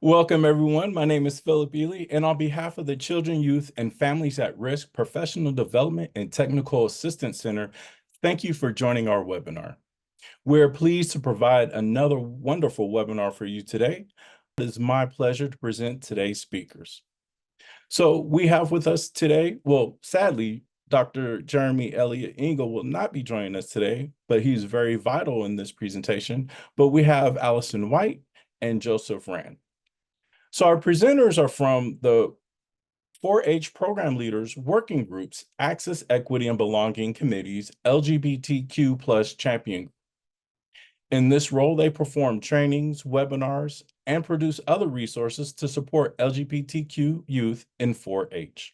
Welcome, everyone. My name is Philip Ely, and on behalf of the Children, Youth, and Families at Risk Professional Development and Technical Assistance Center, thank you for joining our webinar. We're pleased to provide another wonderful webinar for you today. It is my pleasure to present today's speakers. So we have with us today, well, sadly, Dr. Jeremy Elliott Engel will not be joining us today, but he's very vital in this presentation. But we have Allison White and Joseph Rand. So our presenters are from the 4-H program leaders, working groups, access, equity, and belonging committees, LGBTQ plus champion. In this role, they perform trainings, webinars, and produce other resources to support LGBTQ youth in 4-H.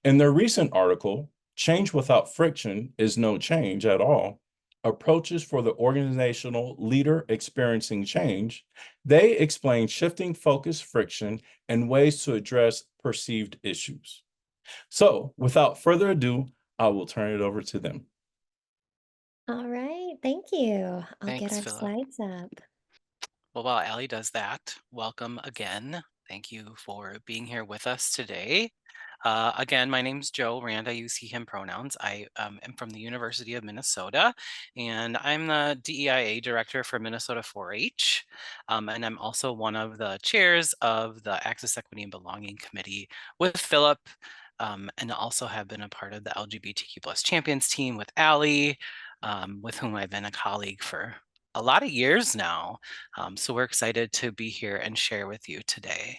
In their recent article, Change Without Friction is No Change at All, Approaches for the Organizational Leader Experiencing Change, they explain shifting focus friction and ways to address perceived issues. So without further ado, I will turn it over to them. All right, thank you. I'll get Thanks, our Philip. slides up. Well, while Allie does that, welcome again. Thank you for being here with us today. Again, my name's Joe Rand. I use he, him pronouns. I am from the University of Minnesota, and I'm the DEIA director for Minnesota 4-H. And I'm also one of the chairs of the Access, Equity, and Belonging Committee with Philip, and also have been a part of the LGBTQ plus champions team with Allie, with whom I've been a colleague for a lot of years now. So we're excited to be here and share with you today.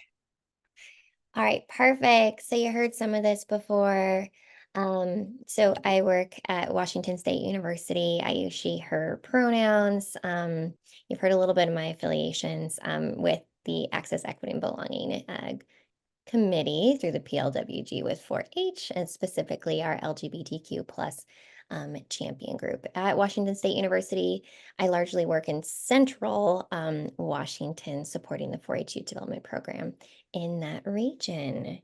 All right, perfect. So you heard some of this before. So I work at Washington State University. I use she, her pronouns. You've heard a little bit of my affiliations with the Access, Equity, and Belonging committee through the PLWG with 4-H and specifically our LGBTQ plus champion group. At Washington State University, I largely work in central Washington supporting the 4-H youth development program in that region.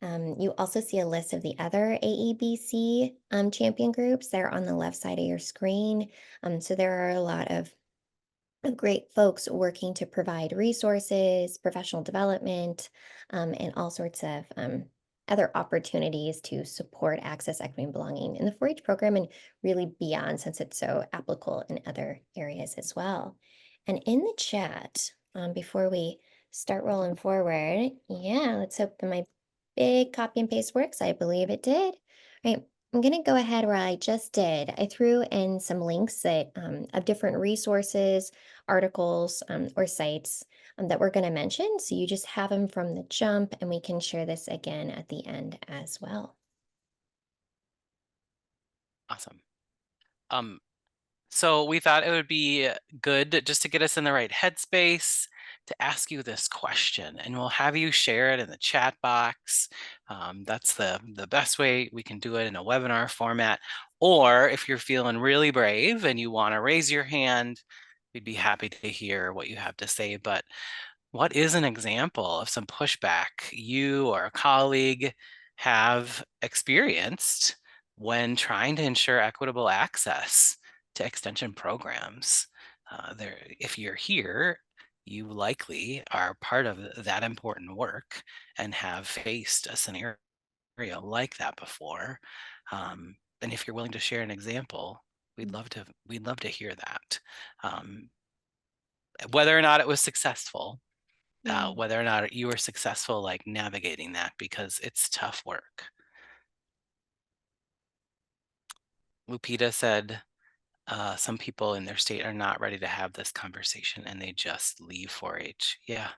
You also see a list of the other AEBC champion groups. They're on the left side of your screen. So there are a lot of great folks working to provide resources, professional development, and all sorts of other opportunities to support access, equity, and belonging in the 4-H program and really beyond, since it's so applicable in other areas as well. And in the chat, before we start rolling forward, yeah, let's hope that my big copy and paste works. I believe it did. All right. I'm going to go ahead where I just did. I threw in some links that of different resources, articles, or sites that we're going to mention. So you just have them from the jump, and we can share this again at the end as well. Awesome. So we thought it would be good just to get us in the right headspace to ask you this question, and we'll have you share it in the chat box. That's the best way we can do it in a webinar format. Or if you're feeling really brave and you want to raise your hand, we'd be happy to hear what you have to say. But what is an example of some pushback you or a colleague have experienced when trying to ensure equitable access to extension programs? If you're here, you likely are part of that important work and have faced a scenario like that before. And if you're willing to share an example, we'd love to hear that. Whether or not it was successful, whether or not you were successful like navigating that, because it's tough work. Lupita said some people in their state are not ready to have this conversation and they just leave 4-H. Yeah,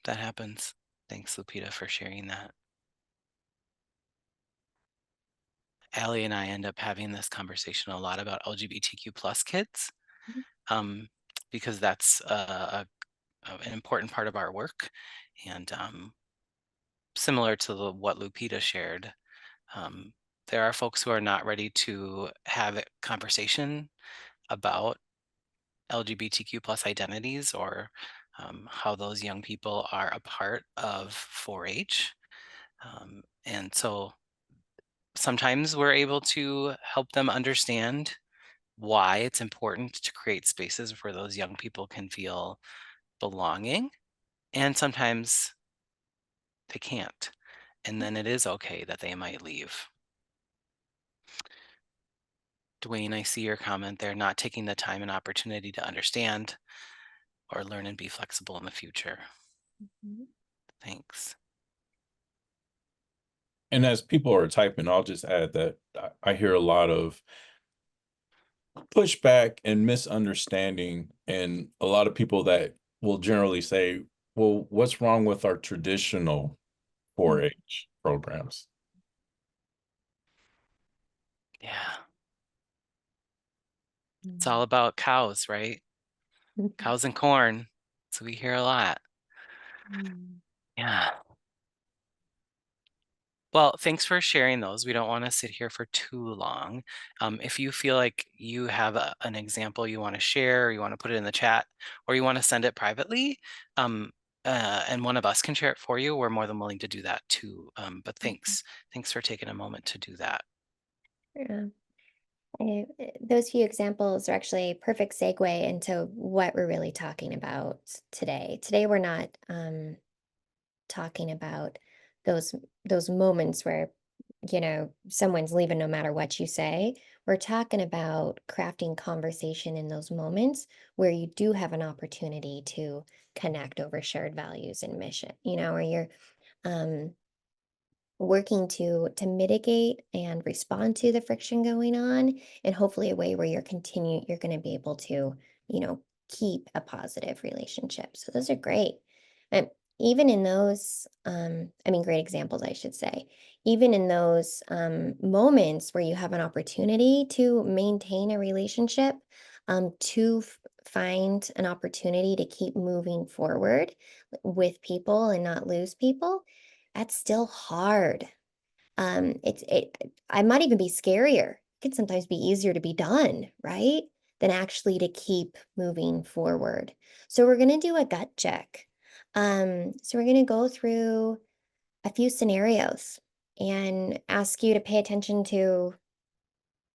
that happens. Thanks, Lupita, for sharing that. Allie and I end up having this conversation a lot about LGBTQ plus kids, because that's an important part of our work. And similar to what Lupita shared, there are folks who are not ready to have a conversation about LGBTQ plus identities or how those young people are a part of 4-H. And so sometimes we're able to help them understand why it's important to create spaces where those young people can feel belonging And sometimes they can't. And then it is okay that they might leave. Dwayne, I see your comment there, not taking the time and opportunity to understand or learn and be flexible in the future. Thanks. And as people are typing, I'll just add that I hear a lot of pushback and misunderstanding, and a lot of people that will generally say, well, what's wrong with our traditional 4-H programs? Yeah. It's all about cows, right? Cows and corn. So we hear a lot. Yeah. Well, thanks for sharing those. We don't want to sit here for too long. If you feel like you have an example you want to share, or you want to put it in the chat, or you want to send it privately, and one of us can share it for you, we're more than willing to do that too. But thanks for taking a moment to do that. Yeah. Those few examples are actually a perfect segue into what we're really talking about today. Today, we're not talking about those moments where, someone's leaving no matter what you say. We're talking about crafting conversation in those moments where you do have an opportunity to connect over shared values and mission, where you're um, working to mitigate and respond to the friction going on, and hopefully a way where you're going to be able to, keep a positive relationship. So those are great. And even in those, great examples, I should say, even in those moments where you have an opportunity to maintain a relationship, to find an opportunity to keep moving forward with people and not lose people, that's still hard. I might even be scarier. It can sometimes be easier to be done, right? Than actually to keep moving forward. So we're gonna do a gut check. So we're gonna go through a few scenarios and ask you to pay attention to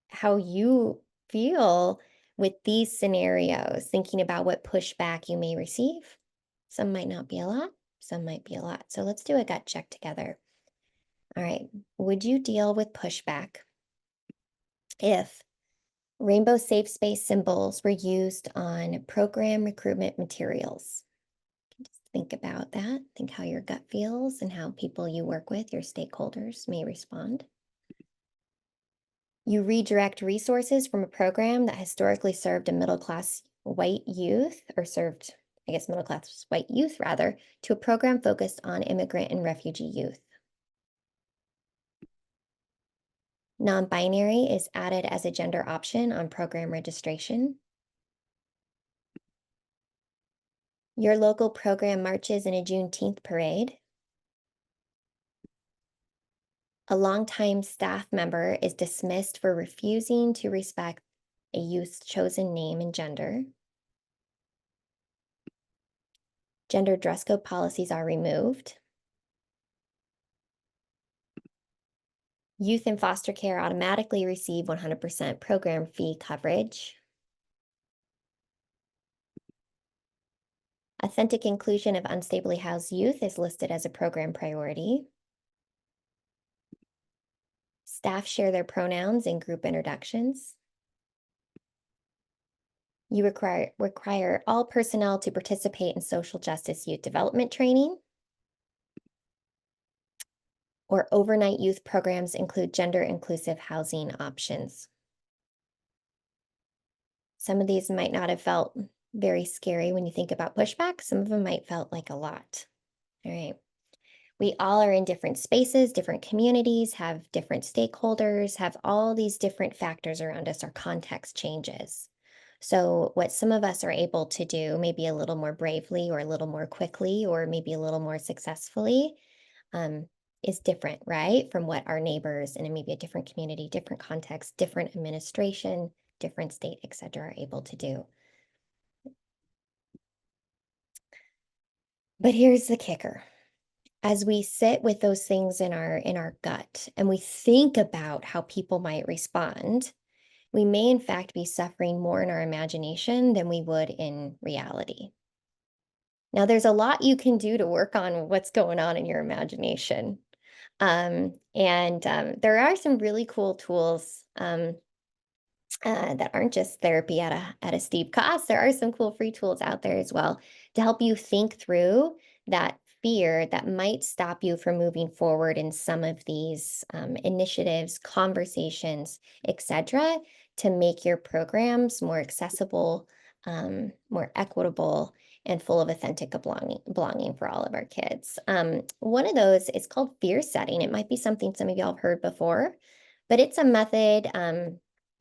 how you feel with these scenarios, thinking about what pushback you may receive. Some might not be a lot, some might be a lot. So let's do a gut check together. All right. Would you deal with pushback if rainbow safe space symbols were used on program recruitment materials? Just think about that. Think how your gut feels and how people you work with, your stakeholders, may respond. You redirect resources from a program that historically served a middle-class white youth, or served, I guess, middle-class white youth rather, to a program focused on immigrant and refugee youth. Non-binary is added as a gender option on program registration. Your local program marches in a Juneteenth parade. A longtime staff member is dismissed for refusing to respect a youth's chosen name and gender. Gender dress code policies are removed. Youth in foster care automatically receive 100% program fee coverage. Authentic inclusion of unstably housed youth is listed as a program priority. Staff share their pronouns in group introductions. You require all personnel to participate in social justice youth development training. Or overnight youth programs include gender inclusive housing options. Some of these might not have felt very scary when you think about pushback. Some of them might felt like a lot. All right. We all are in different spaces, different communities, have different stakeholders, have all these different factors around us. Our context changes. So what some of us are able to do, maybe a little more bravely or a little more quickly or maybe a little more successfully, is different, right? From what our neighbors in maybe a different community, different context, different administration, different state, et cetera, are able to do. But here's the kicker. As we sit with those things in our gut and we think about how people might respond, we may in fact be suffering more in our imagination than we would in reality. Now, there's a lot you can do to work on what's going on in your imagination. There are some really cool tools that aren't just therapy at a steep cost. There are some cool free tools out there as well to help you think through that fear that might stop you from moving forward in some of these initiatives, conversations, etc., to make your programs more accessible, more equitable, and full of authentic belonging for all of our kids. One of those is called fear setting. It might be something some of y'all have heard before, but it's a method.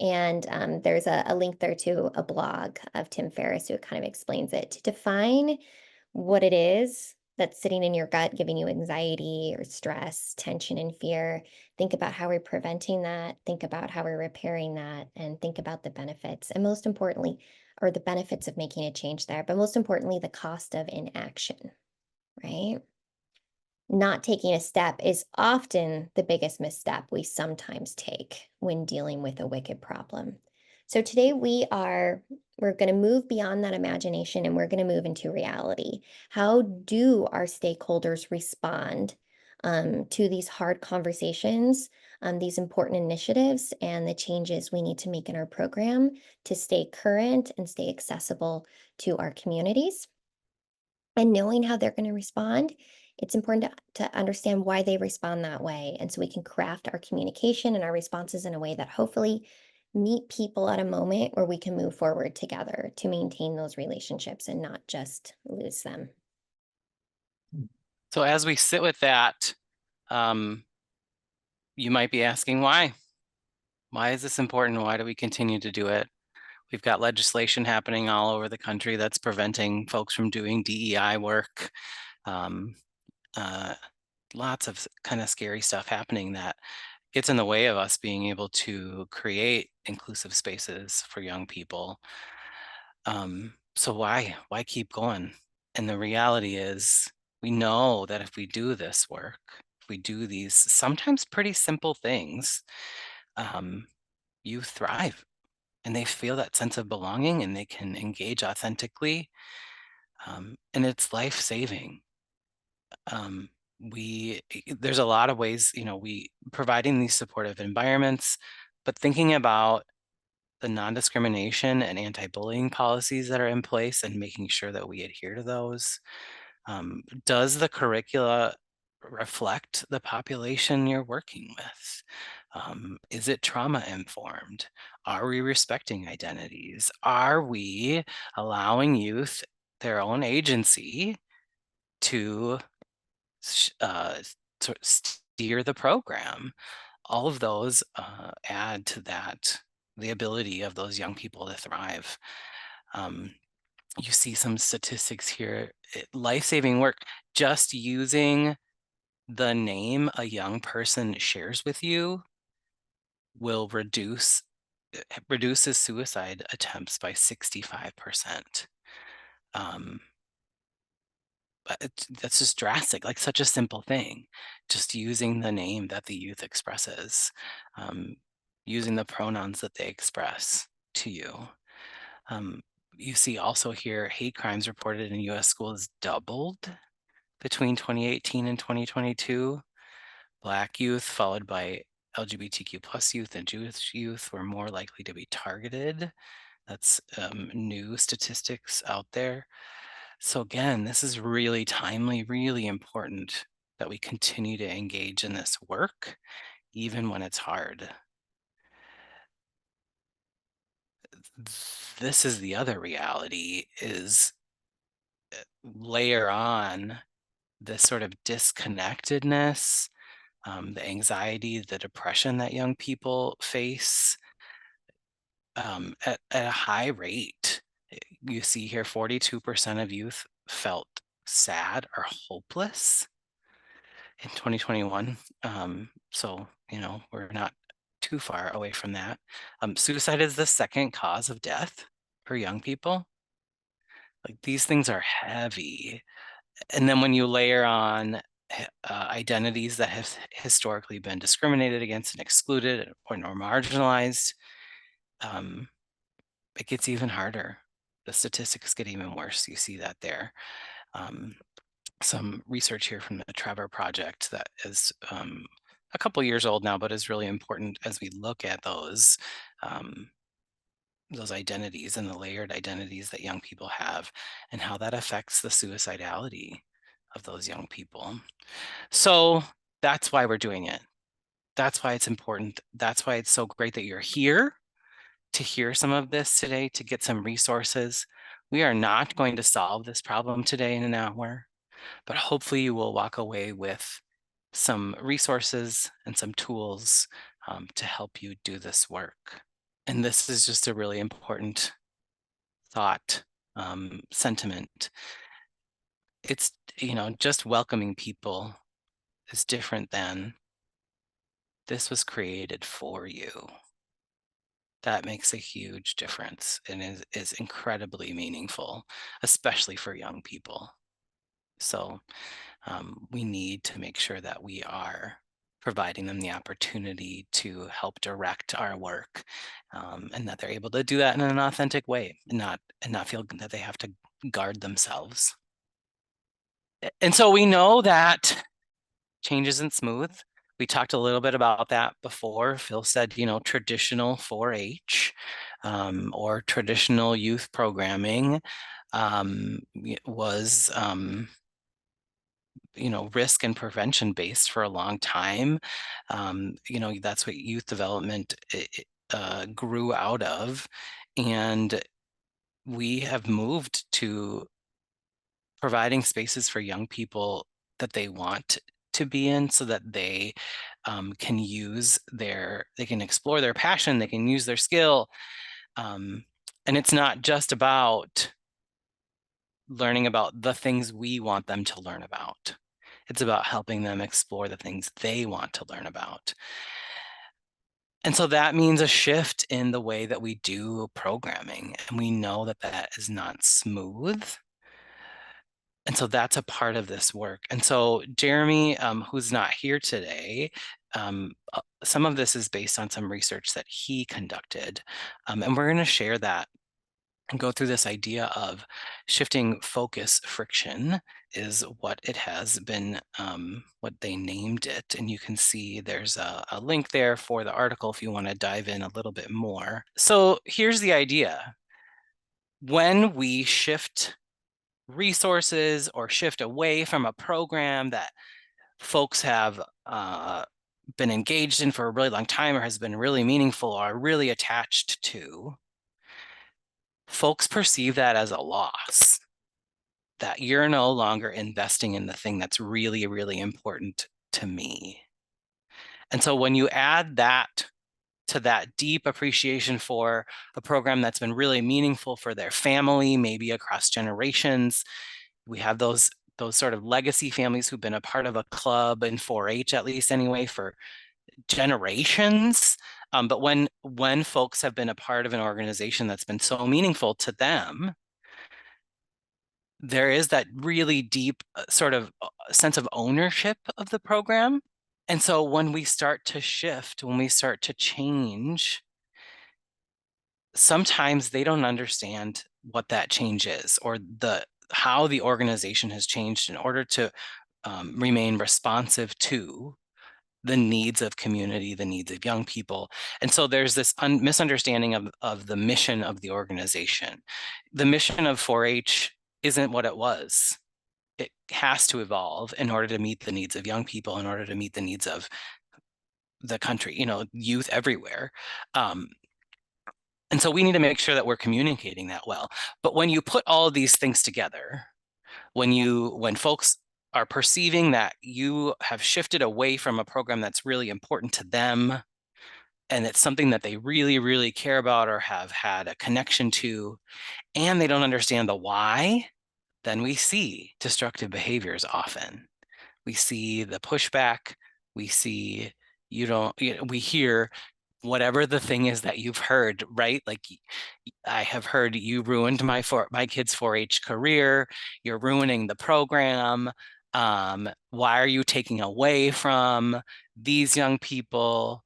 There's a link there to a blog of Tim Ferriss who kind of explains it to define what it is that's sitting in your gut, giving you anxiety or stress, tension, and fear. Think about how we're preventing that. Think about how we're repairing that, and think about the benefits. And most importantly, or the benefits of making a change there, but most importantly, the cost of inaction, right? Not taking a step is often the biggest misstep we sometimes take when dealing with a wicked problem. So today we're going to move beyond that imagination and we're going to move into reality. How do our stakeholders respond to these hard conversations, these important initiatives, and the changes we need to make in our program to stay current and stay accessible to our communities? And knowing how they're going to respond, it's important to understand why they respond that way. And so we can craft our communication and our responses in a way that hopefully meet people at a moment where we can move forward together to maintain those relationships and not just lose them. So as we sit with that, you might be asking why? Why is this important? Why do we continue to do it? We've got legislation happening all over the country that's preventing folks from doing DEI work. Lots of kind of scary stuff happening that gets in the way of us being able to create inclusive spaces for young people. So why keep going? And the reality is, we know that if we do this work, if we do these sometimes pretty simple things, you thrive and they feel that sense of belonging and they can engage authentically. And it's life-saving. There's a lot of ways, we providing these supportive environments, but thinking about the non-discrimination and anti-bullying policies that are in place and making sure that we adhere to those. Does the curricula reflect the population you're working with? Is it trauma informed? Are we respecting identities? Are we allowing youth their own agency to steer the program? All of those add to that, the ability of those young people to thrive. You see some statistics here, life-saving work, just using the name a young person shares with you will reduces suicide attempts by 65%. But that's just drastic, like such a simple thing, just using the name that the youth expresses, using the pronouns that they express to you. You see also here, hate crimes reported in US schools doubled between 2018 and 2022. Black youth, followed by LGBTQ plus youth and Jewish youth, were more likely to be targeted. That's new statistics out there. So again, this is really timely, really important that we continue to engage in this work, even when it's hard. This is the other reality, is layer on this sort of disconnectedness, the anxiety, the depression that young people face at a high rate. You see here 42% of youth felt sad or hopeless in 2021. So, we're not too far away from that. Suicide is the second cause of death for young people. Like, these things are heavy. And then when you layer on identities that have historically been discriminated against and excluded or marginalized, it gets even harder. The statistics get even worse. You see that there. some research here from the Trevor Project that is a couple years old now, but is really important as we look at those identities and the layered identities that young people have and how that affects the suicidality of those young people. So that's why we're doing it. That's why it's important. That's why it's so great that you're here to hear some of this today, to get some resources. We are not going to solve this problem today in an hour, but hopefully you will walk away with some resources and some tools to help you do this work. And this is just a really important thought, sentiment. It's, just welcoming people is different than this was created for you. That makes a huge difference and is incredibly meaningful, especially for young people. So we need to make sure that we are providing them the opportunity to help direct our work, and that they're able to do that in an authentic way and not feel that they have to guard themselves. And so we know that change isn't smooth. We talked a little bit about that before. Phil said, traditional 4-H or traditional youth programming was risk and prevention based for a long time. That's what youth development grew out of. And we have moved to providing spaces for young people that they want to be in so that they can they can explore their passion, they can use their skill. And it's not just about learning about the things we want them to learn about. It's about helping them explore the things they want to learn about. And so that means a shift in the way that we do programming. And we know that that is not smooth. And so that's a part of this work. And so Jeremy, who's not here today, some of this is based on some research that he conducted. And we're going to share that and go through this idea of shifting focus friction is what it has been, what they named it. And you can see there's a link there for the article if you want to dive in a little bit more. So here's the idea. When we shift resources or shift away from a program that folks have been engaged in for a really long time or has been really meaningful or are really attached to, folks perceive that as a loss, that you're no longer investing in the thing that's really, really important to me. And so when you add that to that deep appreciation for a program that's been really meaningful for their family, maybe across generations, we have those sort of legacy families who've been a part of a club in 4-H, at least anyway, for generations. But when folks have been a part of an organization that's been so meaningful to them, there is that really deep sort of sense of ownership of the program. And so when we start to shift, when we start to change, sometimes they don't understand what that change is or how the organization has changed in order to remain responsive to the needs of community, the needs of young people. And so there's this misunderstanding of the mission of the organization. The mission of 4-H isn't what it was. It has to evolve in order to meet the needs of young people, in order to meet the needs of the country, youth everywhere. And so we need to make sure that we're communicating that well. But when you put all of these things together, when folks are perceiving that you have shifted away from a program that's really important to them, and it's something that they really, really care about or have had a connection to, and they don't understand the why, then we see destructive behaviors often. We see the pushback, we see we hear whatever the thing is that you've heard, right? Like I have heard you ruined my kid's 4-H career. You're ruining the program. Why are you taking away from these young people?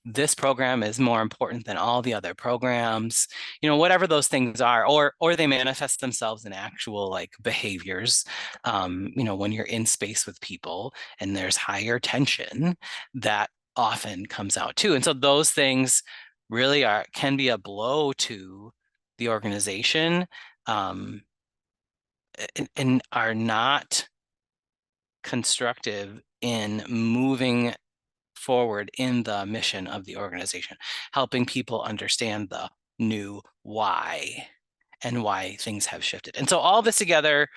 this program is more important than all the other programs, whatever those things are, or they manifest themselves in actual like behaviors. When you're in space with people and there's higher tension, that often comes out too. And so those things really can be a blow to the organization, and are not constructive in moving forward in the mission of the organization, helping people understand the new why and why things have shifted. And so all this together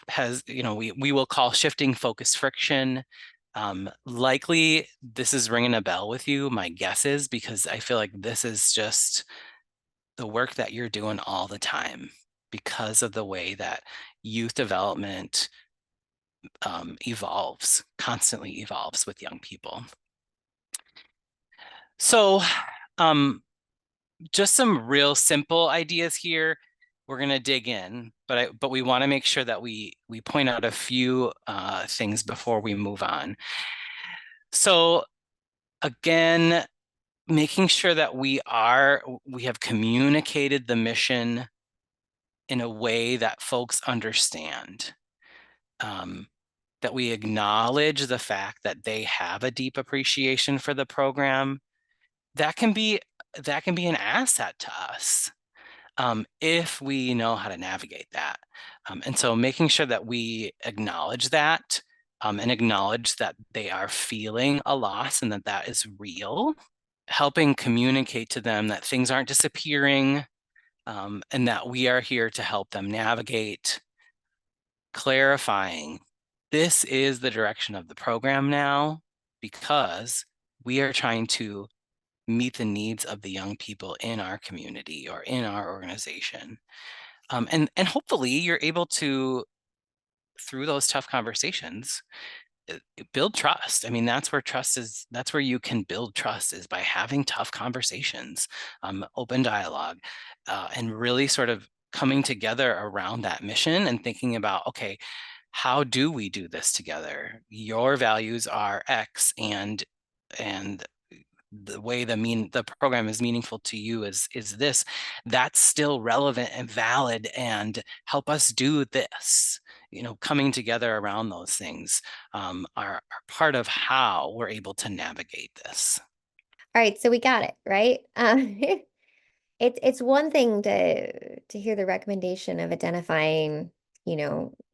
has, we will call shifting focus friction. Likely this is ringing a bell with you, my guess is, because I feel like this is just the work that you're doing all the time because of the way that youth development constantly evolves with young people. So just some real simple ideas here. We're going to dig in, but we want to make sure that we point out a few things before we move on. So again, making sure that we have communicated the mission in a way that folks understand. That we acknowledge the fact that they have a deep appreciation for the program. That can be an asset to us, if we know how to navigate that. And so making sure that we acknowledge that, and acknowledge that they are feeling a loss and that is real, helping communicate to them that things aren't disappearing, and that we are here to help them navigate, clarifying this is the direction of the program now because we are trying to meet the needs of the young people in our community or in our organization. And hopefully you're able to, through those tough conversations, build trust. I mean, that's where you can build trust, is by having tough conversations, open dialogue, and really sort of coming together around that mission and thinking about, okay, how do we do this together? Your values are X, and the way the program is meaningful to you is this. That's still relevant and valid, and help us do this. Coming together around those things are part of how we're able to navigate this. All right, so we got it, right? It's one thing to hear the recommendation of identifying,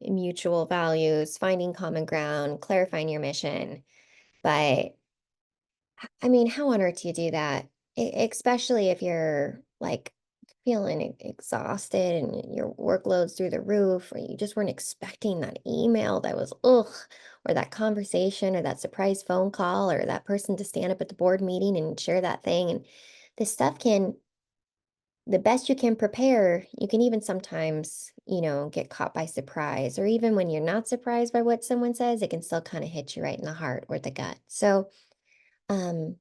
mutual values, finding common ground, clarifying your mission. But I mean, how on earth do you do that? Especially if you're like feeling exhausted and your workload's through the roof, or you just weren't expecting that email that was ugh, or that conversation, or that surprise phone call, or that person to stand up at the board meeting and share that thing. And this stuff the best you can prepare, you can even sometimes, get caught by surprise, or even when you're not surprised by what someone says, it can still kind of hit you right in the heart or the gut. So, what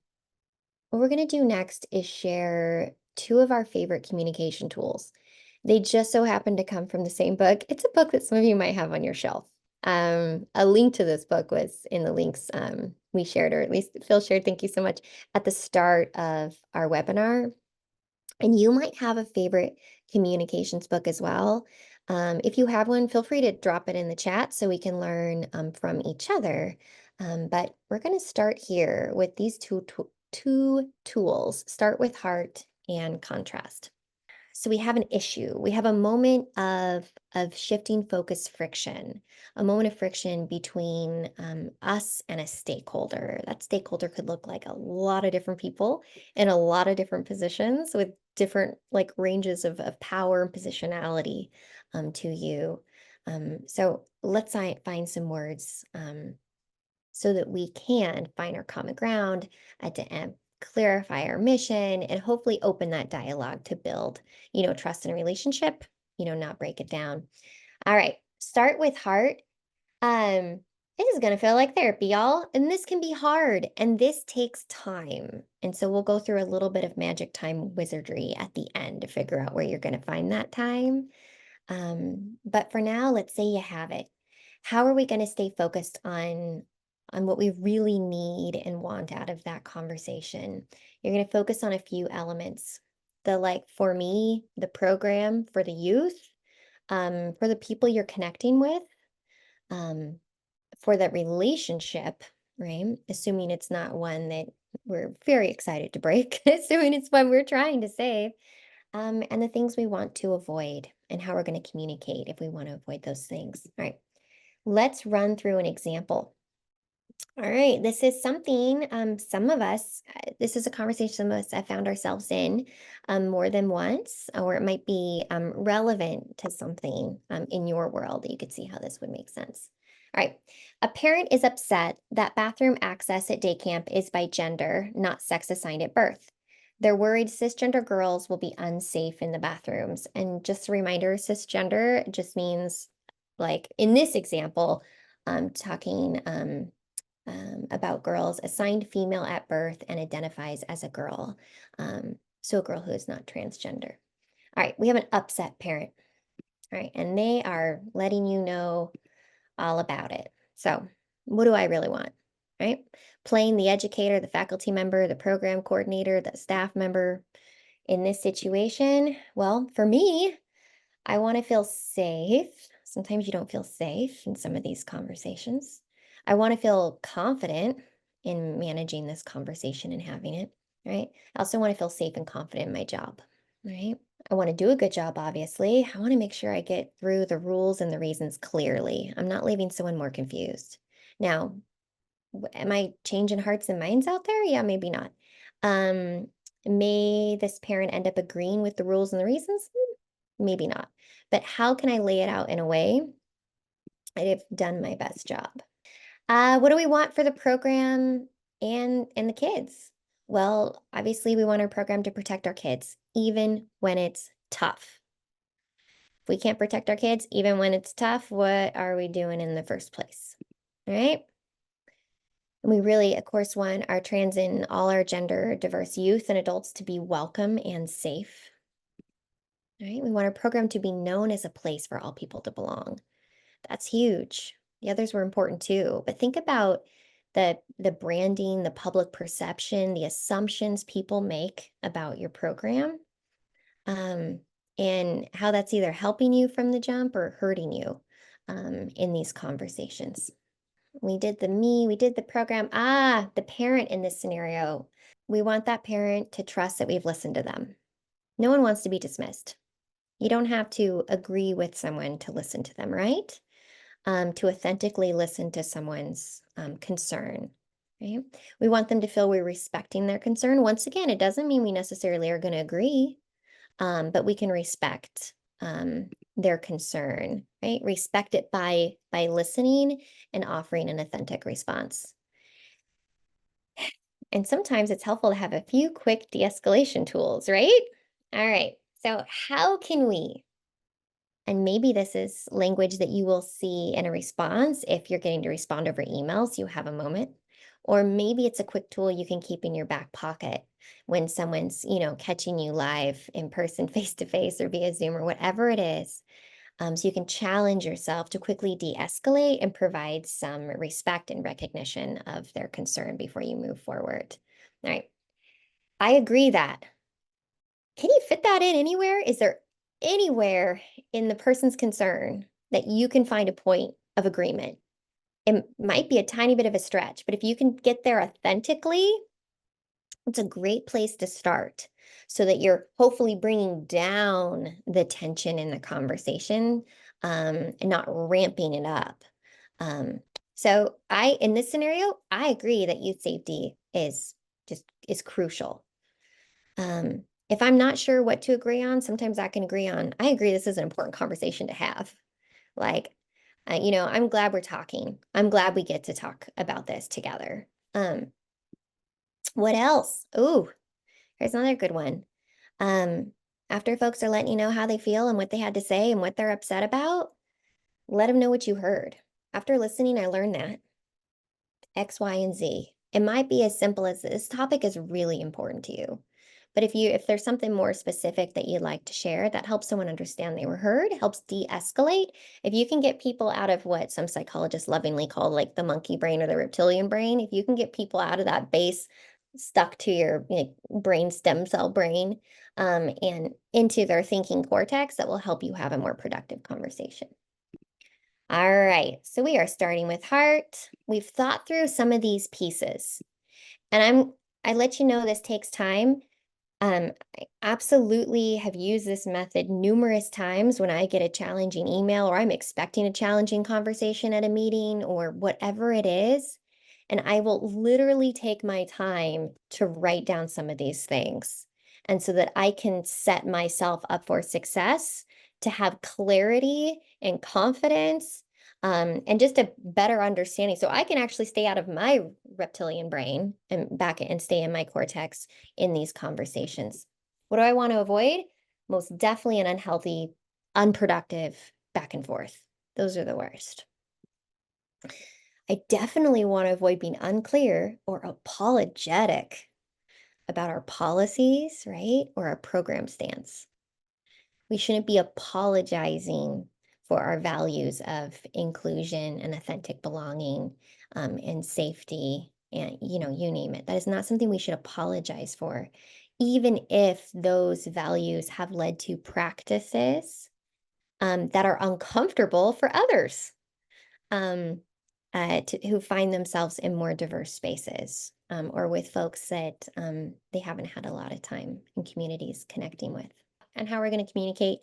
we're going to do next is share two of our favorite communication tools. They just so happen to come from the same book. It's a book that some of you might have on your shelf. A link to this book was in the links we shared, or at least Phil shared, thank you so much, at the start of our webinar. And you might have a favorite communications book as well. If you have one, feel free to drop it in the chat so we can learn from each other. But we're going to start here with these two tools. Start with heart and contrast. So we have an issue. We have a moment of shifting focus friction, a moment of friction between us and a stakeholder. That stakeholder could look like a lot of different people in a lot of different positions with different like ranges of power and positionality to you. So let's find some words so that we can find our common ground to clarify our mission, and hopefully open that dialogue to build, trust in a relationship, not break it down. All right, start with heart. This is going to feel like therapy, y'all, and this can be hard, and this takes time. And so we'll go through a little bit of magic time wizardry at the end to figure out where you're going to find that time. But for now, let's say you have it. How are we going to stay focused on on what we really need and want out of that conversation. You're going to focus on a few elements. For me, the program for the youth, for the people you're connecting with, for that relationship, right? Assuming it's not one that we're very excited to break, assuming it's one we're trying to save, and the things we want to avoid and how we're going to communicate if we want to avoid those things. All right, let's run through an example. All right, this is something some of us, this is a conversation some of us have found ourselves in more than once, or it might be relevant to something in your world that you could see how this would make sense. All right, a parent is upset that bathroom access at day camp is by gender, not sex assigned at birth. They're worried cisgender girls will be unsafe in the bathrooms. And just a reminder, cisgender just means, like in this example, talking about girls assigned female at birth and identifies as a girl. So a girl who is not transgender. All right, we have an upset parent. All right, and they are letting you know all about it. So what do I really want, right? Playing the educator, the faculty member, the program coordinator, the staff member in this situation. Well, for me, I want to feel safe. Sometimes you don't feel safe in some of these conversations. I want to feel confident in managing this conversation and having it, right? I also want to feel safe and confident in my job, right? I want to do a good job, obviously. I want to make sure I get through the rules and the reasons clearly. I'm not leaving someone more confused. Now, am I changing hearts and minds out there? Yeah, maybe not. May this parent end up agreeing with the rules and the reasons? Maybe not. But how can I lay it out in a way that I've done my best job? What do we want for the program and the kids? Well, obviously we want our program to protect our kids, even when it's tough. If we can't protect our kids, even when it's tough, what are we doing in the first place? All right. And we really, of course, want our trans and all our gender diverse youth and adults to be welcome and safe. All right. We want our program to be known as a place for all people to belong. That's huge. The others were important too, but think about the branding, the public perception, the assumptions people make about your program, and how that's either helping you from the jump or hurting you in these conversations. We did the me, we did the program. The parent in this scenario, we want that parent to trust that we've listened to them. No one wants to be dismissed. You don't have to agree with someone to listen to them, right? To authentically listen to someone's concern, right? We want them to feel we're respecting their concern. Once again, it doesn't mean we necessarily are going to agree, but we can respect their concern, right? Respect it by listening and offering an authentic response. And sometimes it's helpful to have a few quick de-escalation tools, right? All right, so how can we, and maybe this is language that you will see in a response if you're getting to respond over email, so you have a moment. Or maybe it's a quick tool you can keep in your back pocket when someone's, catching you live in person, face to face, or via Zoom or whatever it is. So you can challenge yourself to quickly de-escalate and provide some respect and recognition of their concern before you move forward. All right. I agree that. Can you fit that in anywhere? Is there anywhere in the person's concern that you can find a point of agreement? It might be a tiny bit of a stretch, but if you can get there authentically, it's a great place to start so that you're hopefully bringing down the tension in the conversation and not ramping it up. So in this scenario, I agree that youth safety is crucial. If I'm not sure what to agree on, sometimes I can agree on, I agree this is an important conversation to have. Like, I'm glad we're talking. I'm glad we get to talk about this together. What else? Ooh, here's another good one. After folks are letting you know how they feel and what they had to say and what they're upset about, let them know what you heard. After listening, I learned that X, Y, and Z. It might be as simple as this topic is really important to you. But if there's something more specific that you'd like to share that helps someone understand they were heard, helps de-escalate. If you can get people out of what some psychologists lovingly call like the monkey brain or the reptilian brain, if you can get people out of that base stuck to your brain stem cell brain and into their thinking cortex, that will help you have a more productive conversation. All right, so we are starting with heart. We've thought through some of these pieces, and I let you know this takes time. I absolutely have used this method numerous times when I get a challenging email or I'm expecting a challenging conversation at a meeting or whatever it is. And I will literally take my time to write down some of these things. And so that I can set myself up for success, to have clarity and confidence, and just a better understanding. So I can actually stay out of my reptilian brain and back and stay in my cortex in these conversations. What do I want to avoid? Most definitely an unhealthy, unproductive back and forth. Those are the worst. I definitely want to avoid being unclear or apologetic about our policies, right? Or our program stance. We shouldn't be apologizing for our values of inclusion and authentic belonging and safety and, you name it. That is not something we should apologize for, even if those values have led to practices that are uncomfortable for others who find themselves in more diverse spaces or with folks that they haven't had a lot of time in communities connecting with. And how we're going to communicate.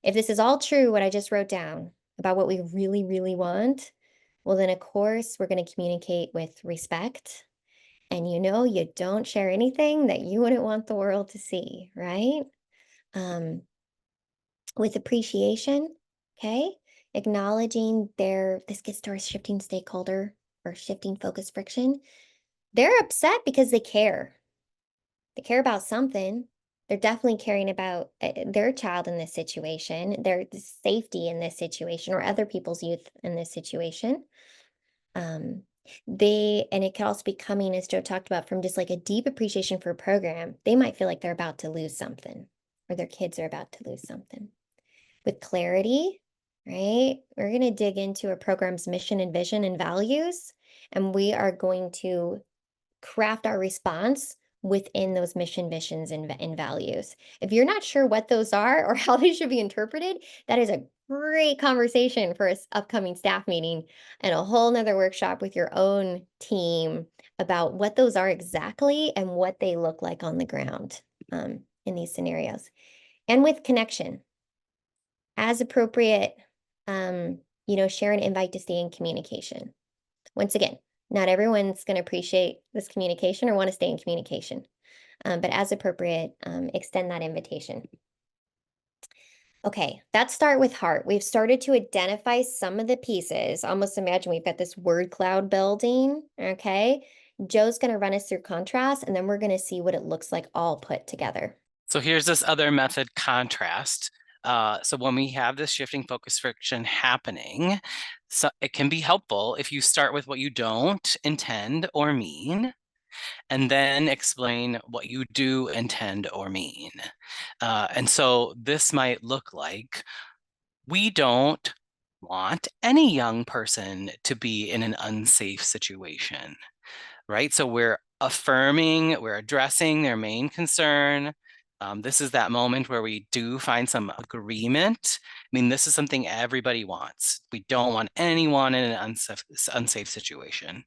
If this is all true, what I just wrote down about what we really, really want, well, then of course we're going to communicate with respect. And you don't share anything that you wouldn't want the world to see, right? With appreciation, okay? Acknowledging this gets to our shifting stakeholder or shifting focus friction. They're upset because they care. They care about something. They're definitely caring about their child in this situation, their safety in this situation, or other people's youth in this situation. And it can also be coming, as Joe talked about, from just like a deep appreciation for a program. They might feel like they're about to lose something, or their kids are about to lose something. With clarity, right? We're going to dig into a program's mission and vision and values, and we are going to craft our response within those mission, visions, and values. If you're not sure what those are or how they should be interpreted, that is a great conversation for an upcoming staff meeting and a whole nother workshop with your own team about what those are exactly and what they look like on the ground in these scenarios. And with connection, as appropriate, share an invite to stay in communication. Once again, not everyone's going to appreciate this communication or want to stay in communication, but as appropriate, extend that invitation. Okay, let's start with heart. We've started to identify some of the pieces. Almost imagine we've got this word cloud building, okay? Joe's going to run us through contrast, and then we're going to see what it looks like all put together. So here's this other method, contrast. So when we have this shifting focus friction happening, so it can be helpful if you start with what you don't intend or mean, and then explain what you do intend or mean. And so this might look like, we don't want any young person to be in an unsafe situation, right? So we're affirming, we're addressing their main concern. This is that moment where we do find some agreement. I mean, this is something everybody wants. We don't want anyone in an unsafe situation.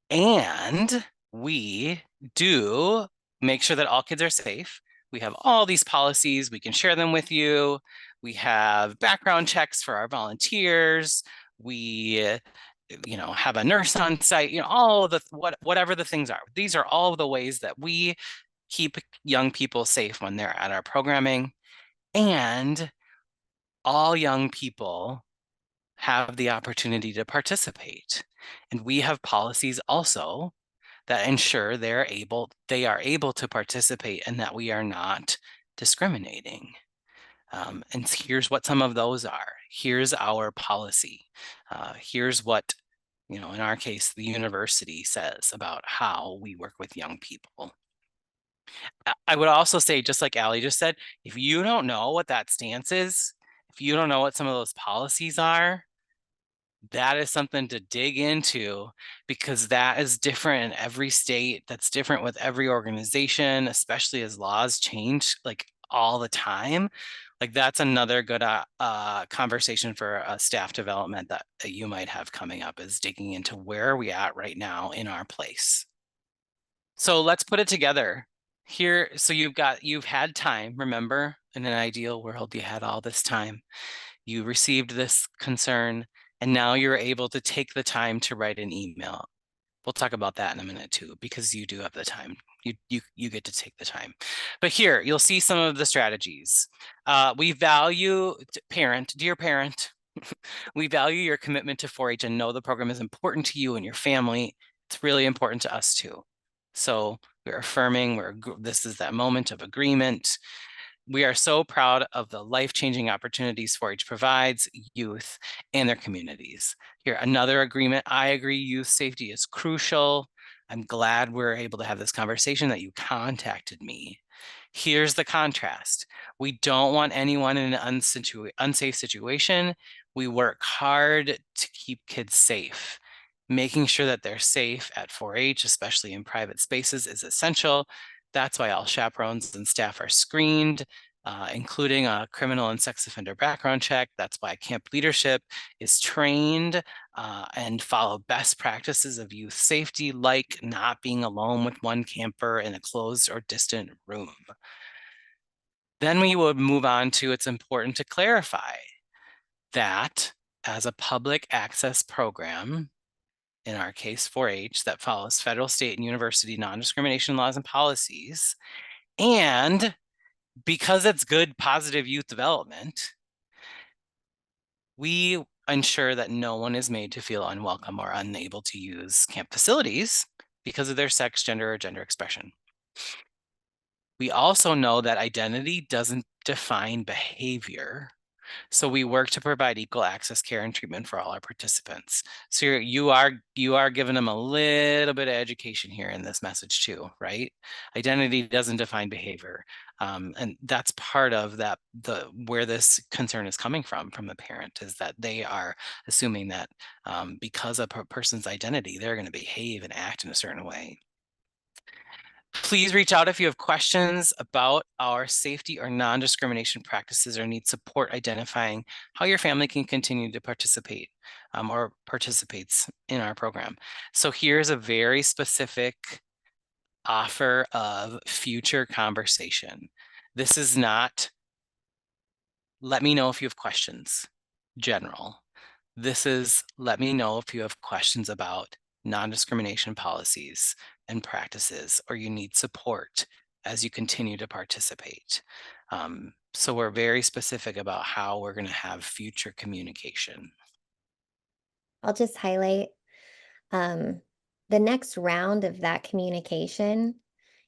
And we do make sure that all kids are safe. We have all these policies. We can share them with you. We have background checks for our volunteers. We have a nurse on site, all of the whatever the things are. These are all of the ways that we keep young people safe when they're at our programming. And all young people have the opportunity to participate. And we have policies also that ensure they are able to participate and that we are not discriminating. And here's what some of those are. Here's our policy. Here's what, in our case, the university says about how we work with young people. I would also say, just like Allie just said, if you don't know what that stance is, if you don't know what some of those policies are, that is something to dig into, because that is different in every state. That's different with every organization, especially as laws change like all the time. Like that's another good conversation for staff development that you might have coming up, is digging into where are we at right now in our place. So let's put it together here. So you've had time, remember, in an ideal world, you had all this time. You received this concern, and now you're able to take the time to write an email. We'll talk about that in a minute too, because you do have the time. You get to take the time. But here, you'll see some of the strategies. We value, dear parent, we value your commitment to 4-H and know the program is important to you and your family. It's really important to us too. So we're affirming, this is that moment of agreement. We are so proud of the life-changing opportunities 4-H provides youth and their communities. Here, another agreement. I agree, youth safety is crucial. I'm glad we're able to have this conversation, that you contacted me. Here's the contrast. We don't want anyone in an unsafe situation. We work hard to keep kids safe. Making sure that they're safe at 4-H, especially in private spaces, is essential. That's why all chaperones and staff are screened, including a criminal and sex offender background check. That's why camp leadership is trained and follow best practices of youth safety, like not being alone with one camper in a closed or distant room. Then we would move on to, it's important to clarify that as a public access program, in our case 4-H, that follows federal, state, and university non-discrimination laws and policies, and because it's good, positive youth development, we ensure that no one is made to feel unwelcome or unable to use camp facilities because of their sex, gender, or gender expression. We also know that identity doesn't define behavior. So we work to provide equal access, care, and treatment for all our participants. So you are giving them a little bit of education here in this message too, right? Identity doesn't define behavior. And that's part of that, where this concern is coming from the parent, is that they are assuming that because of a person's identity, they're going to behave and act in a certain way. Please reach out if you have questions about our safety or non-discrimination practices, or need support identifying how your family can continue to participate or participates in our program. So here's a very specific offer of future conversation. This is not, let me know if you have questions, general. This is, let me know if you have questions about non-discrimination policies and practices, or you need support as you continue to participate. So we're very specific about how we're going to have future communication. I'll just highlight the next round of that communication.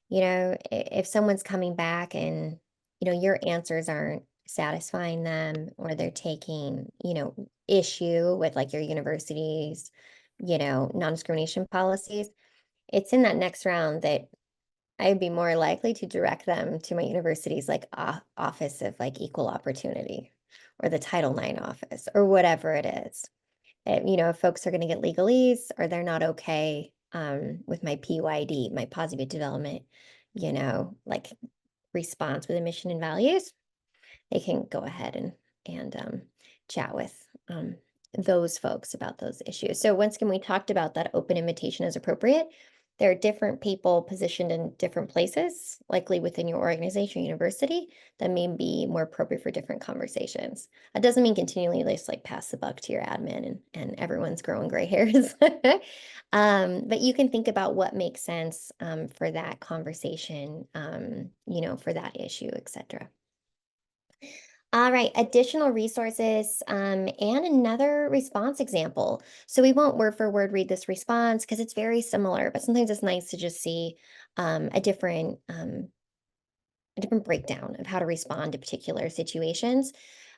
If someone's coming back and, your answers aren't satisfying them, or they're taking, issue with like your university's, non-discrimination policies, it's in that next round that I'd be more likely to direct them to my university's like office of like equal opportunity, or the Title IX office, or whatever it is. If folks are going to get legalese, or they're not okay with my PYD, my positive development, like response with a mission and values, they can go ahead and chat with those folks about those issues. So once again, we talked about that open invitation as appropriate. There are different people positioned in different places, likely within your organization or university, that may be more appropriate for different conversations. That doesn't mean continually just like pass the buck to your admin and everyone's growing gray hairs. But you can think about what makes sense for that conversation, for that issue, etc. All right, additional resources and another response example. So we won't word for word read this response because it's very similar, but sometimes it's nice to just see a different breakdown of how to respond to particular situations.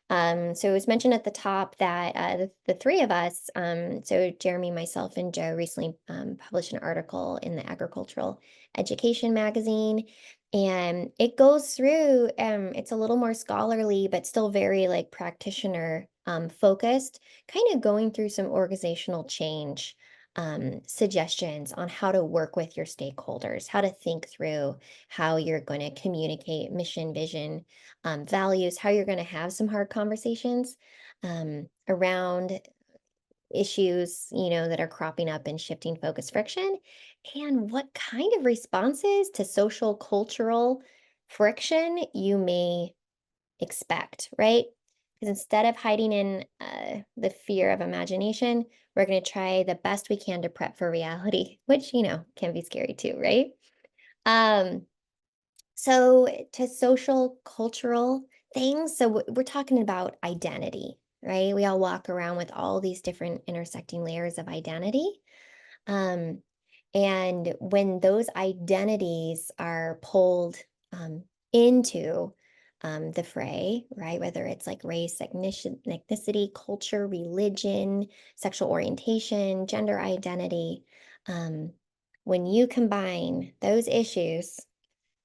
So it was mentioned at the top that the three of us, so Jeremy, myself, and Joe recently published an article in the Agricultural Education magazine, and it goes through, it's a little more scholarly, but still very like practitioner focused, kind of going through some organizational change suggestions on how to work with your stakeholders, how to think through how you're going to communicate mission, vision, values, how you're going to have some hard conversations around issues, that are cropping up and shifting focus friction, and what kind of responses to social cultural friction you may expect, right? Because instead of hiding in the fear of imagination, we're going to try the best we can to prep for reality, which, can be scary too, right? Um, so to social cultural things, so we're talking about identity, right? We all walk around with all these different intersecting layers of identity. Um, and when those identities are pulled into the fray, right? Whether it's like race, ethnicity, culture, religion, sexual orientation, gender identity, um, when you combine those issues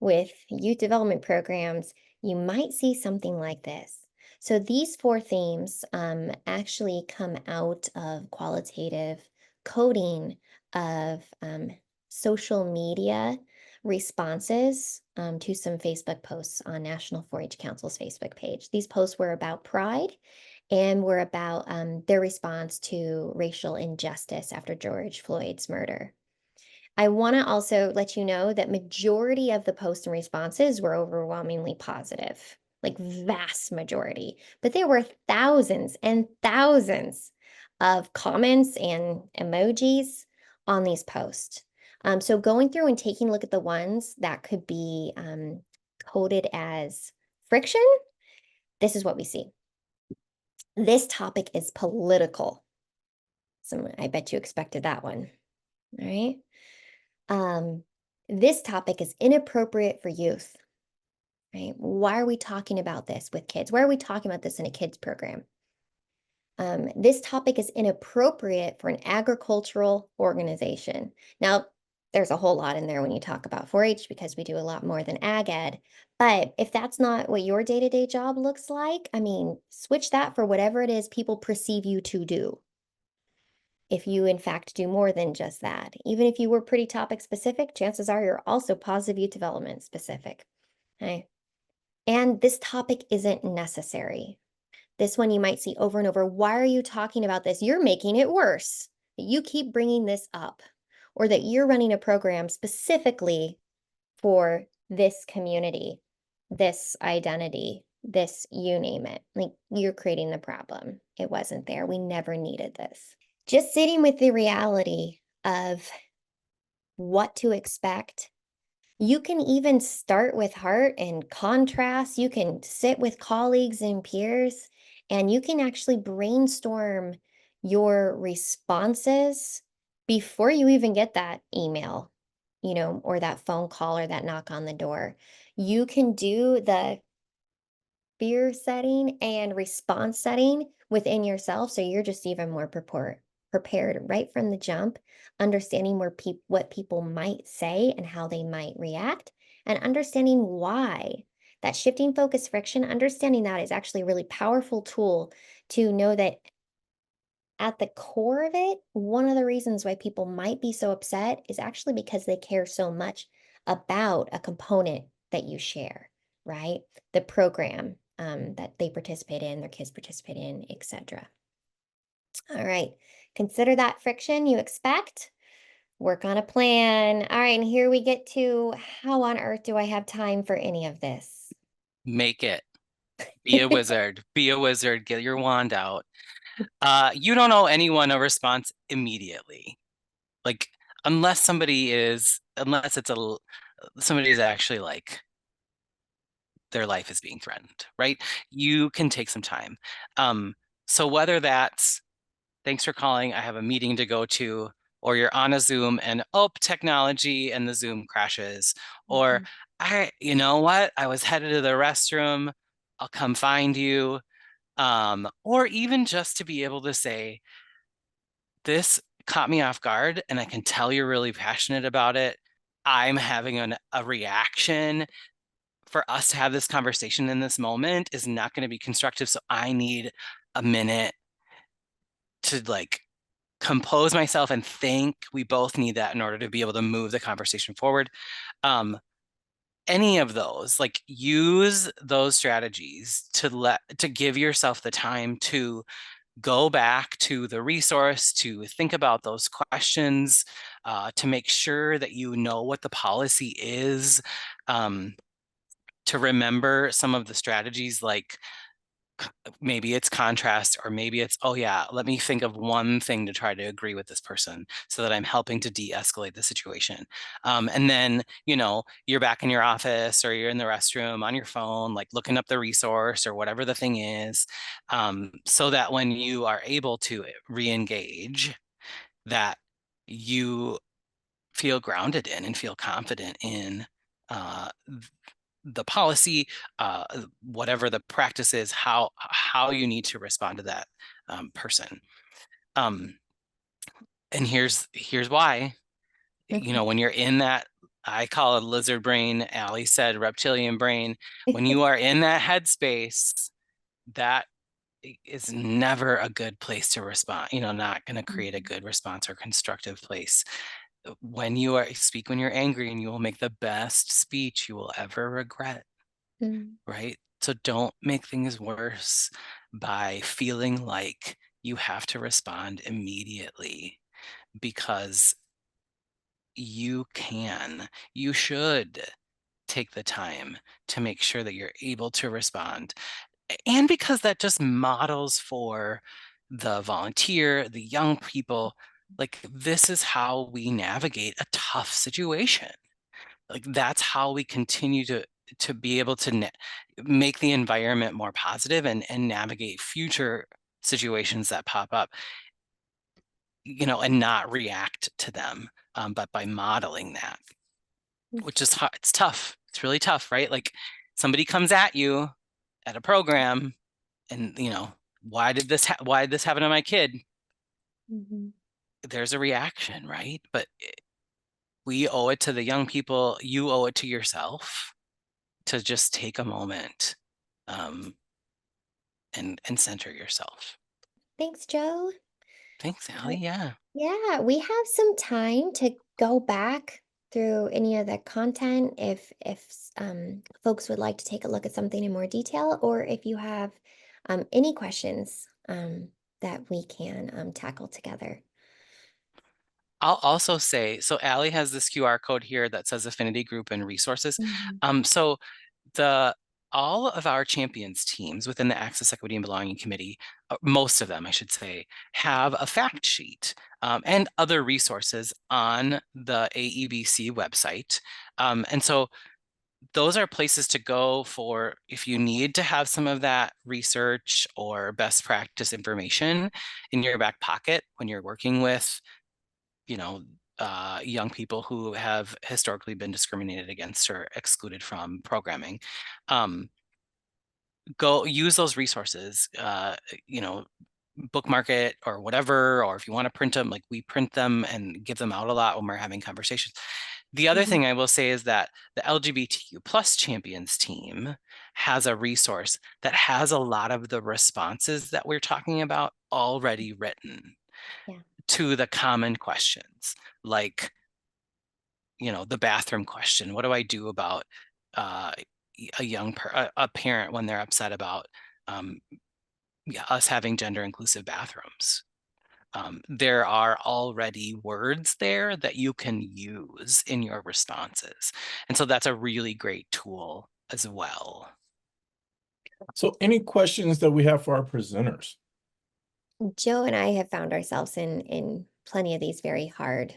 with youth development programs, you might see something like this. So these four themes actually come out of qualitative coding of social media responses to some Facebook posts on National 4-H Council's Facebook page. These posts were about pride and were about their response to racial injustice after George Floyd's murder. I want to also let you know that majority of the posts and responses were overwhelmingly positive, like vast majority, but there were thousands and thousands of comments and emojis on these posts. So going through and taking a look at the ones that could be coded as friction, this is what we see. This topic is political. So I bet you expected that one, all right? This topic is inappropriate for youth, right? Why are we talking about this with kids? Why are we talking about this in a kids program? This topic is inappropriate for an agricultural organization. Now, there's a whole lot in there when you talk about 4-H because we do a lot more than ag ed. But if that's not what your day-to-day job looks like, switch that for whatever it is people perceive you to do. If you in fact do more than just that. Even if you were pretty topic specific, chances are you're also positive youth development specific. Okay. And this topic isn't necessary. This one you might see over and over. Why are you talking about this? You're making it worse. You keep bringing this up, or that you're running a program specifically for this community, this identity, this, you name it. Like, you're creating the problem. It wasn't there. We never needed this. Just sitting with the reality of what to expect. You can even start with heart and contrast. You can sit with colleagues and peers, and you can actually brainstorm your responses before you even get that email, or that phone call or that knock on the door. You can do the fear setting and response setting within yourself, so you're just even more prepared right from the jump, understanding what people might say and how they might react, and understanding why. That shifting focus friction, understanding that is actually a really powerful tool to know that at the core of it, one of the reasons why people might be so upset is actually because they care so much about a component that you share, right? The program that they participate in, their kids participate in, etc. All right, consider that friction you expect. Work on a plan. All right, and here we get to how on earth do I have time for any of this? Make it. Be a wizard. Be a wizard. Get your wand out. You don't owe anyone a response immediately. Like, unless somebody is actually like their life is being threatened, right? You can take some time. So whether that's thanks for calling, I have a meeting to go to, or you're on a Zoom and technology and the Zoom crashes, or you know what? I was headed to the restroom. I'll come find you. Or even just to be able to say, this caught me off guard, and I can tell you're really passionate about it. I'm having a reaction. For us to have this conversation in this moment is not going to be constructive. So I need a minute to like compose myself and think. We both need that in order to be able to move the conversation forward. Any of those, like, use those strategies to give yourself the time to go back to the resource, to think about those questions, to make sure that you know what the policy is, to remember some of the strategies, like maybe it's contrast, or maybe it's, oh yeah, let me think of one thing to try to agree with this person so that I'm helping to de-escalate the situation. And then, you're back in your office or you're in the restroom on your phone, like looking up the resource or whatever the thing is, so that when you are able to re-engage, that you feel grounded in and feel confident in the policy, whatever the practice is, how you need to respond to that person. And here's why. When you're in that, I call it lizard brain, Allie said reptilian brain, when you are in that headspace, that is never a good place to respond, not going to create a good response or constructive place. When you speak when you're angry, and you will make the best speech you will ever regret. Right? So don't make things worse by feeling like you have to respond immediately, because you should take the time to make sure that you're able to respond. And because that just models for the volunteer, the young people, like, this is how we navigate a tough situation. Like, that's how we continue to be able to make the environment more positive and navigate future situations that pop up, and not react to them, but by modeling that, which is hard. It's tough. It's really tough, right? Like, somebody comes at you at a program, and why did this happen to my kid? There's a reaction, right? But we owe it to the young people. You owe it to yourself to just take a moment, and center yourself. Thanks, Joe. Thanks, Allie. Yeah. Yeah, we have some time to go back through any of the content if folks would like to take a look at something in more detail, or if you have any questions that we can tackle together. I'll also say, so Allie has this QR code here that says affinity group and resources. So all of our champions teams within the Access, Equity, and Belonging Committee, most of them, I should say, have a fact sheet and other resources on the AEBC website. And so those are places to go for if you need to have some of that research or best practice information in your back pocket when you're working with young people who have historically been discriminated against or excluded from programming. Go use those resources, bookmark it or whatever, or if you want to print them, like we print them and give them out a lot when we're having conversations. The other thing I will say is that the LGBTQ plus champions team has a resource that has a lot of the responses that we're talking about already written to the common questions, like, the bathroom question. What do I do about a parent when they're upset about us having gender inclusive bathrooms? There are already words there that you can use in your responses. And so that's a really great tool as well. So any questions that we have for our presenters? Joe and I have found ourselves in plenty of these very hard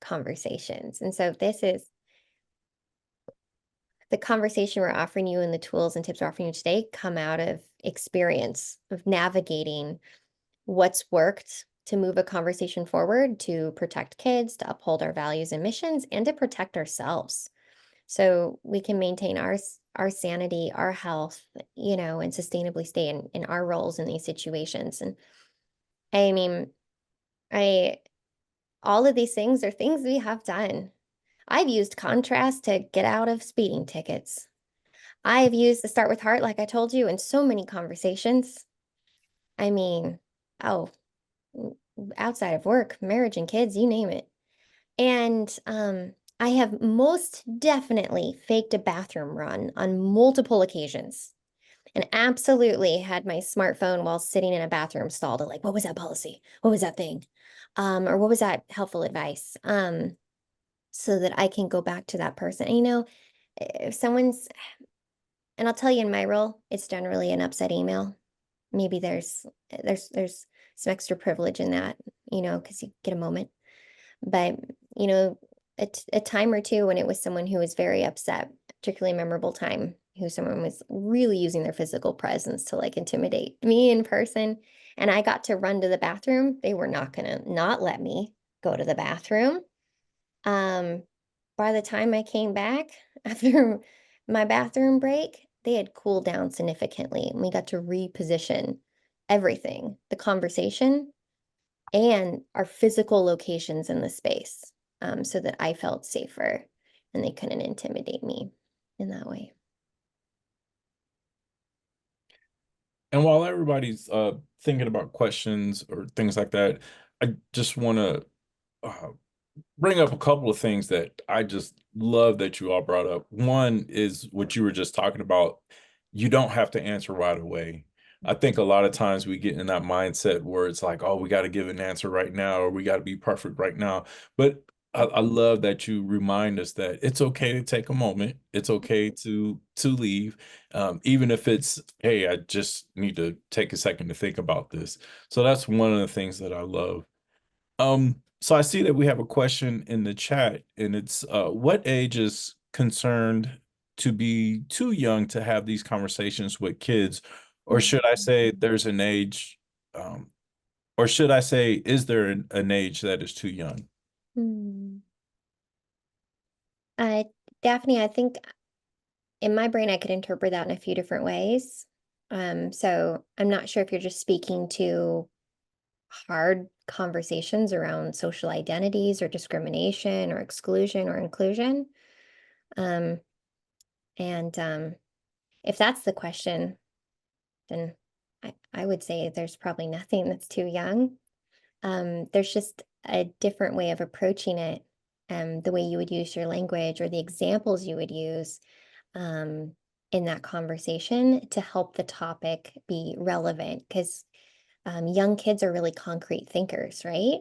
conversations. And so this is the conversation we're offering you, and the tools and tips we're offering you today come out of experience of navigating what's worked to move a conversation forward, to protect kids, to uphold our values and missions, and to protect ourselves so we can maintain our sanity, our health, you know, and sustainably stay in our roles in these situations. And I mean, I all of these things are things we have done. I've used contrast to get out of speeding tickets. I've used the start with heart, like I told you, in so many conversations. I mean, oh, outside of work, marriage and kids, you name it. And I have most definitely faked a bathroom run on multiple occasions and absolutely had my smartphone while sitting in a bathroom stall to like, what was that policy? What was that thing? Or what was that helpful advice? So that I can go back to that person. And, you know, if someone's, and I'll tell you in my role, it's generally an upset email. Maybe there's some extra privilege in that, you know, because you get a moment. But, you know, a time or two when it was someone who was very upset, particularly a memorable time, who someone was really using their physical presence to like intimidate me in person. And I got to run to the bathroom. They were not gonna not let me go to the bathroom. Um, by the time I came back after my bathroom break, they had cooled down significantly and we got to reposition everything, the conversation and our physical locations in the space, so that I felt safer and they couldn't intimidate me in that way. And while everybody's thinking about questions or things like that, I just want to uh, bring up a couple of things that I just love that you all brought up. One is what you were just talking about. You don't have to answer right away. I think a lot of times we get in that mindset where it's like, oh, we got to give an answer right now, or we got to be perfect right now. But I love that you remind us that it's okay to take a moment. It's okay to leave, even if it's, hey, I just need to take a second to think about this. So that's one of the things that I love. So I see that we have a question in the chat, and it's what age is concerned to be too young to have these conversations with kids? Or should I say there's an age, um, or should I say, is there an age that is too young? Hmm. Uh, Daphne, I think in my brain I could interpret that in a few different ways. So I'm not sure if you're just speaking to hard conversations around social identities or discrimination or exclusion or inclusion. Um, and if that's the question, then I would say there's probably nothing that's too young. There's just a different way of approaching it, the way you would use your language or the examples you would use um, in that conversation to help the topic be relevant. Because young kids are really concrete thinkers, right?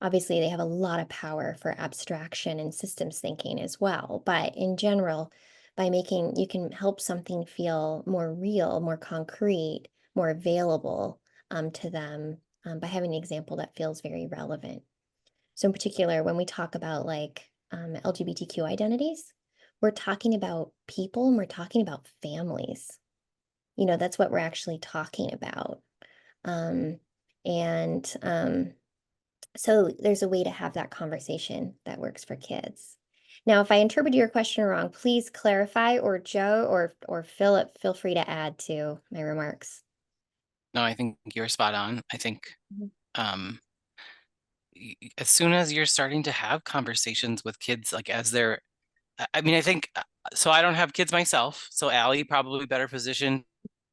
Obviously, they have a lot of power for abstraction and systems thinking as well. But in general, by making, you can help something feel more real, more concrete, more available to them by having an example that feels very relevant. So in particular, when we talk about like LGBTQ identities, we're talking about people and we're talking about families. You know, that's what we're actually talking about. Um, and so there's a way to have that conversation that works for kids. Now, if I interpreted your question wrong, please clarify, or Joe or Philip, feel free to add to my remarks. No, I think you're spot on. I think Mhm. um, as soon as you're starting to have conversations with kids, like as they're, I mean, I think, so I don't have kids myself, so Allie probably better positioned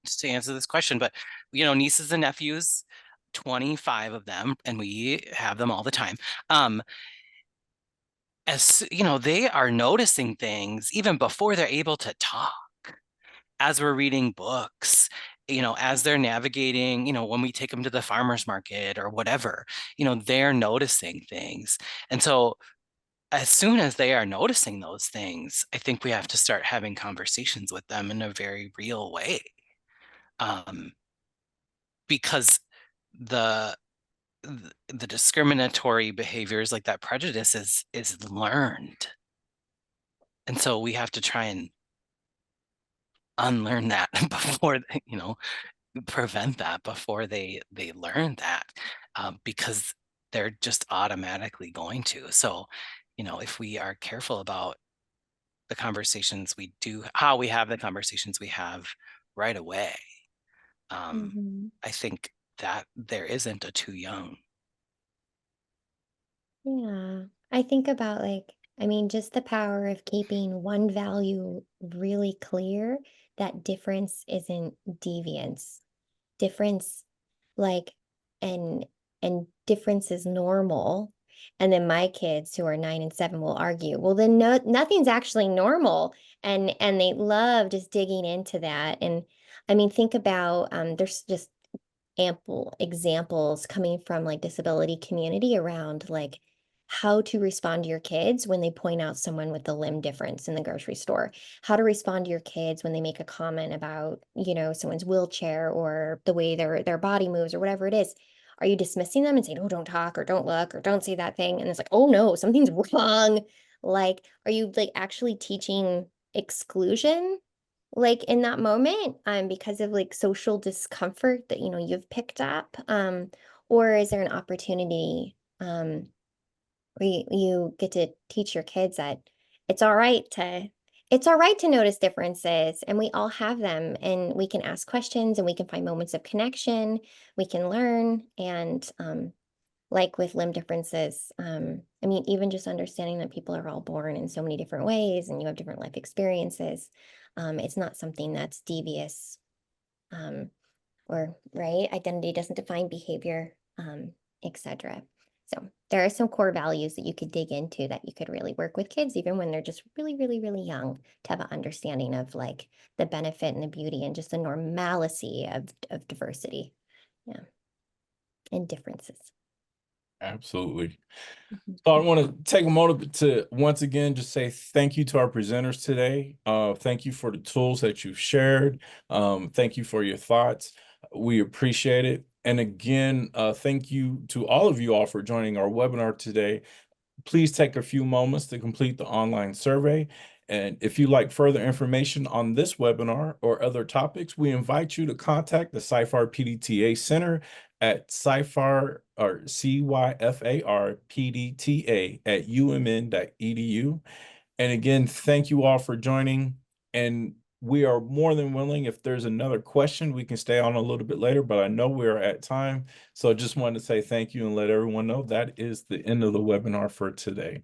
to answer this question, but you know, nieces and nephews, 25 of them, and we have them all the time. As you know, they are noticing things even before they're able to talk, as we're reading books, you know, as they're navigating, you know, when we take them to the farmer's market or whatever, you know, they're noticing things. And so as soon as they are noticing those things, I think we have to start having conversations with them in a very real way. Because the the discriminatory behaviors like that prejudice is learned. And so we have to try and unlearn that before, you know, prevent that before they learn that, because they're just automatically going to. So, you know, if we are careful about the conversations we do, how we have the conversations we have right away. I think that there isn't a too young. Yeah. I think about I mean, just the power of keeping one value really clear, that difference isn't deviance. Difference, like, and difference is normal. And then my kids who are 9 and 7 will argue, well, then nothing's actually normal. And they love just digging into that. And I mean, think about there's just ample examples coming from like disability community around like how to respond to your kids when they point out someone with a limb difference in the grocery store, how to respond to your kids when they make a comment about, you know, someone's wheelchair or the way their body moves or whatever it is. Are you dismissing them and saying, oh, don't talk or don't look or don't say that thing? And it's like, oh no, something's wrong. Like, are you like actually teaching exclusion like in that moment because of like social discomfort that you know you've picked up or is there an opportunity where you get to teach your kids that it's all right to it's all right to notice differences and we all have them and we can ask questions and we can find moments of connection, we can learn and like with limb differences, I mean, even just understanding that people are all born in so many different ways and you have different life experiences, it's not something that's devious, or right, identity doesn't define behavior, etc. So there are some core values that you could dig into that you could really work with kids, even when they're just really, really, really young, to have an understanding of like the benefit and the beauty and just the normalcy of diversity, yeah, and differences. Absolutely. Mhm. So I want to take a moment to once again just say thank you to our presenters today. Thank you for the tools that you've shared. Thank you for your thoughts. We appreciate it. And again, thank you to all of you all for joining our webinar today. Please take a few moments to complete the online survey. And if you'd like further information on this webinar or other topics, we invite you to contact the CYFAR PDTA Center at CYFAR or CYFAR PDTA at umn.edu. And again, thank you all for joining. And we are more than willing, if there's another question, we can stay on a little bit later, but I know we're at time. So I just wanted to say thank you and let everyone know that is the end of the webinar for today.